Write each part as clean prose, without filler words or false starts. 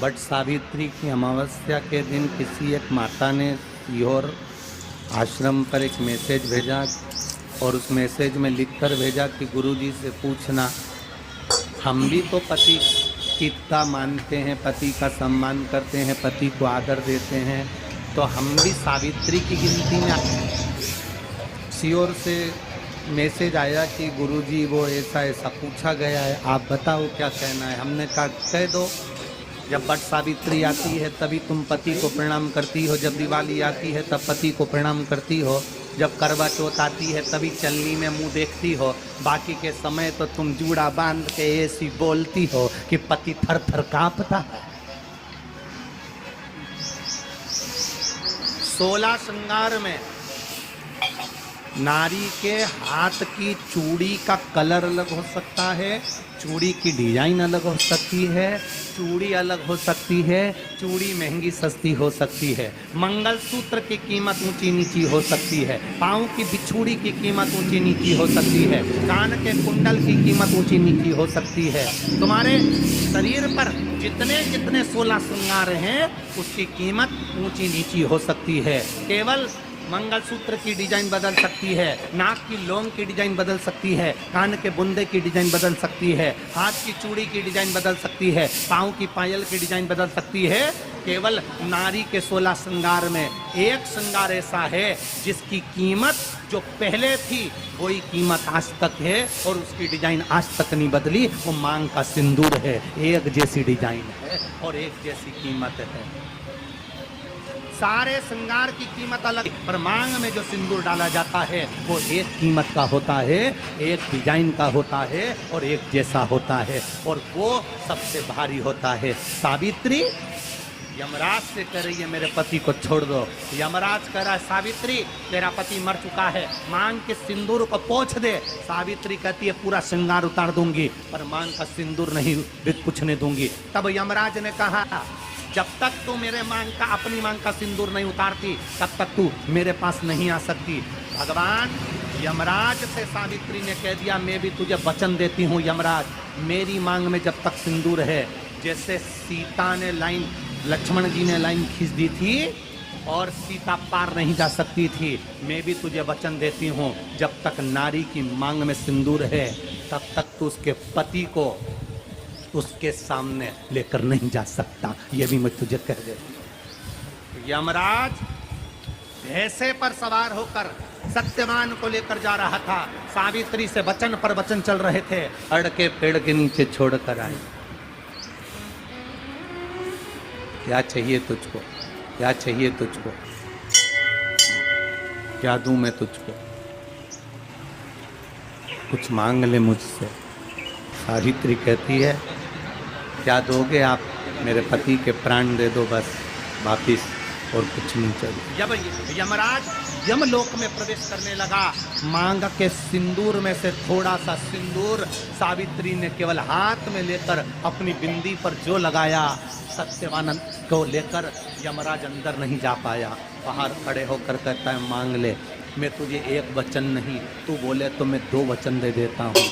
But Savitri की अमावस्या के दिन किसी एक माता ने सीहोर आश्रम पर एक मैसेज भेजा और उस मैसेज में लिखकर भेजा कि गुरुजी से पूछना, हम भी तो पति की इतना मानते हैं, पति का सम्मान करते हैं, पति को आदर देते हैं, तो हम भी सावित्री की गिनती में। सीहोर से मैसेज आया कि गुरुजी वो ऐसा ऐसा पूछा गया है, आप बताओ क्या कहना है। हमने कहा कह दो, जब बट सावित्री आती है तभी तुम पति को प्रणाम करती हो, जब दिवाली आती है तब पति को प्रणाम करती हो, जब करवा चौथ आती है तभी चलनी में मुंह देखती हो, बाकी के समय तो तुम जूड़ा बांध के ऐसी बोलती हो कि पति थर थर कांपता है। 16 श्रृंगार में नारी के हाथ की चूड़ी का कलर अलग हो सकता है, चूड़ी की डिजाइन अलग हो सकती है, चूड़ी अलग हो सकती है, चूड़ी महंगी सस्ती हो सकती है, मंगलसूत्र की कीमत ऊंची नीची हो सकती है, पाँव की बिछुड़ी की कीमत ऊंची नीची हो सकती है, कान के कुंडल की कीमत ऊंची नीची हो सकती है। तुम्हारे शरीर पर जितने जितने 16 श्रृंगार हैं उसकी कीमत ऊंची नीची हो सकती है। केवल मंगलसूत्र की डिजाइन बदल सकती है, नाक की लौंग की डिजाइन बदल सकती है, कान के बुंदे की डिजाइन बदल सकती है, हाथ की चूड़ी की डिजाइन बदल सकती है, पाँव की पायल की डिजाइन बदल सकती है। केवल नारी के 16 श्रृंगार में एक श्रृंगार ऐसा है जिसकी कीमत जो पहले थी वही कीमत आज तक है और उसकी डिजाइन आज तक नहीं बदली। वो मांग का सिंदूर है, एक जैसी डिजाइन है और एक जैसी कीमत है। सारे श्रृंगार की कीमत अलग, पर मांग में जो सिंदूर डाला जाता है वो एक कीमत का होता है, एक डिजाइन का होता है और एक जैसा होता है और वो सबसे भारी होता है। सावित्री यमराज से कह रही है मेरे पति को छोड़ दो। यमराज कह रहा है सावित्री तेरा पति मर चुका है, मांग के सिंदूर को पोंछ दे। सावित्री कहती है पूरा श्रृंगार उतार दूंगी पर मांग का सिंदूर नहीं पूछने दूंगी। तब यमराज ने कहा जब तक तू मेरे मांग का अपनी मांग का सिंदूर नहीं उतारती तब तक तू मेरे पास नहीं आ सकती। भगवान यमराज से सावित्री ने कह दिया मैं भी तुझे वचन देती हूँ यमराज, मेरी मांग में जब तक सिंदूर है, जैसे सीता ने लाइन, लक्ष्मण जी ने लाइन खींच दी थी और सीता पार नहीं जा सकती थी, मैं भी तुझे वचन देती हूँ जब तक नारी की मांग में सिंदूर है तब तक तू उसके पति को उसके सामने लेकर नहीं जा सकता। ये भी मैं तुझे कह देती हूँ। यमराज भैंसे पर सवार होकर सत्यवान को लेकर जा रहा था, सावित्री से वचन पर वचन चल रहे थे, अड़ के पेड़ के नीचे छोड़कर आए। क्या चाहिए तुझको, क्या चाहिए तुझको, क्या दूं मैं तुझको, कुछ मांग ले मुझसे। सावित्री कहती है क्या दोगे आप, मेरे पति के प्राण दे दो बस वापिस, और कुछ नहीं चाहिए। जब यमराज यमलोक में प्रवेश करने लगा, मांग के सिंदूर में से थोड़ा सा सिंदूर सावित्री ने केवल हाथ में लेकर अपनी बिंदी पर जो लगाया, सत्यवान को लेकर यमराज अंदर नहीं जा पाया। बाहर खड़े होकर कहता है मांग ले, मैं तुझे एक वचन नहीं, तू बोले तो मैं 2 वचन दे देता हूँ,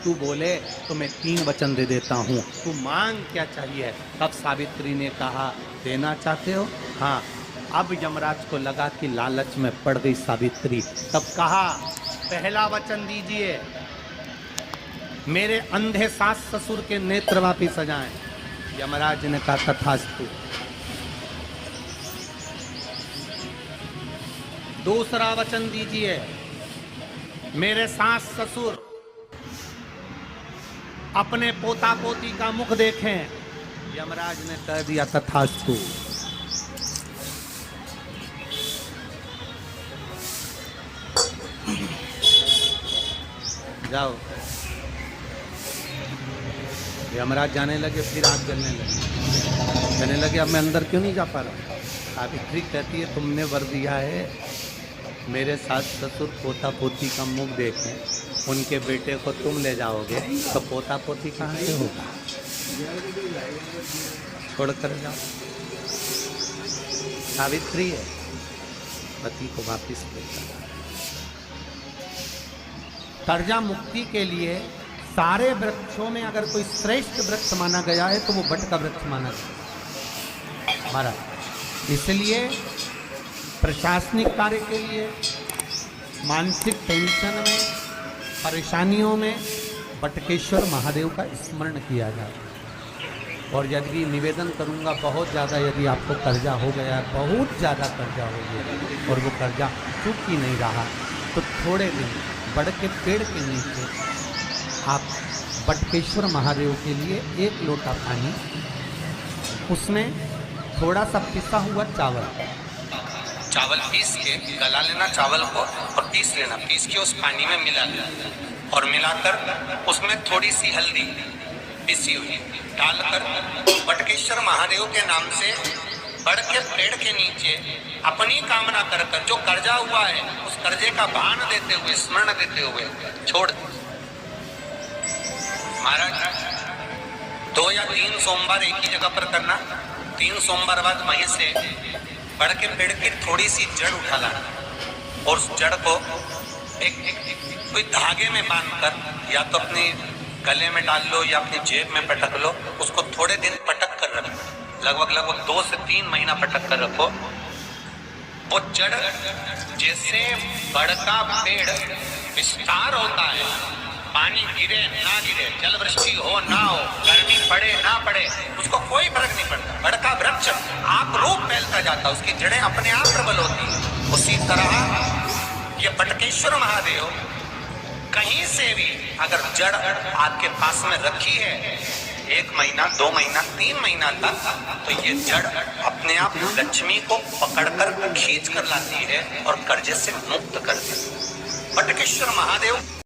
तू बोले तो मैं 3 वचन दे देता हूँ, तू मांग क्या चाहिए। तब सावित्री ने कहा देना चाहते हो, हाँ। अब यमराज को लगा कि लालच में पड़ गई सावित्री, तब कहा पहला वचन दीजिए मेरे अंधे सास ससुर के नेत्र वापिस आ जाएं। यमराज ने कहा तथास्तु। दूसरा वचन दीजिए मेरे सास ससुर अपने पोता पोती का मुख देखें। यमराज ने कह दिया तथास्तु। जाओ। यमराज जाने लगे, फिर आग जलने लगे, कहने लगे अब मैं अंदर क्यों नहीं जा पा रहा। सावित्री कहती है तुमने वर दिया है मेरे सास ससुर पोता पोती का मुख देखें, उनके बेटे को तुम ले जाओगे तो पोता पोती कहाँ से होगा, छोड़ कर जाओ। सावित्री है, पति को वापिस लेकर। कर्जा मुक्ति के लिए सारे वृक्षों में अगर कोई श्रेष्ठ वृक्ष माना गया है तो वो बट का वृक्ष माना गया। महाराज। इसलिए प्रशासनिक कार्य के लिए, मानसिक टेंशन में, परेशानियों में बटकेश्वर महादेव का स्मरण किया जाता है। और यदि निवेदन करूंगा, बहुत ज़्यादा यदि आपको कर्जा हो गया, बहुत ज़्यादा कर्जा हो गया और वो कर्जा चूक ही नहीं रहा, तो थोड़े दिन बड़ के पेड़ के नीचे आप बटकेश्वर महादेव के लिए 1 लोटा पानी, उसमें थोड़ा सा पिसा हुआ चावल पीस के गला लेना चावल को और पीस लेना, पीस के उस पानी में मिला लेना और मिलाकर उसमें थोड़ी सी हल्दी पिसी हुई डालकर बटकेश्वर महादेव के नाम से बड़ के पेड़ के नीचे अपनी कामना कर कर जो कर्जा हुआ है उस कर्जे का भान देते हुए, स्मरण देते हुए छोड़ दे। महाराज 2 या 3 सोमवार एक ही जगह पर करना। 3 सोमवार बाद वहीं से बड़ के पेड़ की थोड़ी सी जड़ उठा लाना और उस जड़ को एक कोई धागे में बांधकर या तो अपने गले में डाल लो या अपनी जेब में पटक लो, उसको थोड़े दिन पटक कर रखो, लगभग 2 से 3 महीना पटक कर रखो। वो जड़ जैसे बड़ का पेड़ विस्तार होता है, पानी गिरे ना गिरे, जल वृष्टि हो ना हो, गर्मी पड़े ना पड़े, उसको कोई फर्क नहीं पड़ता। बड़ का वृक्ष आप रूप फैलता जाता, उसकी जड़ें अपने आप प्रबल होती हैं। उसी तरह ये बटकेश्वर महादेव कहीं से भी अगर जड़ आपके पास में रखी है 1 महीना, 2 महीना, 3 महीना तक, तो ये जड़ अपने आप लक्ष्मी को पकड़कर खींच कर लाती है और कर्जे से मुक्त करती है। बटकेश्वर महादेव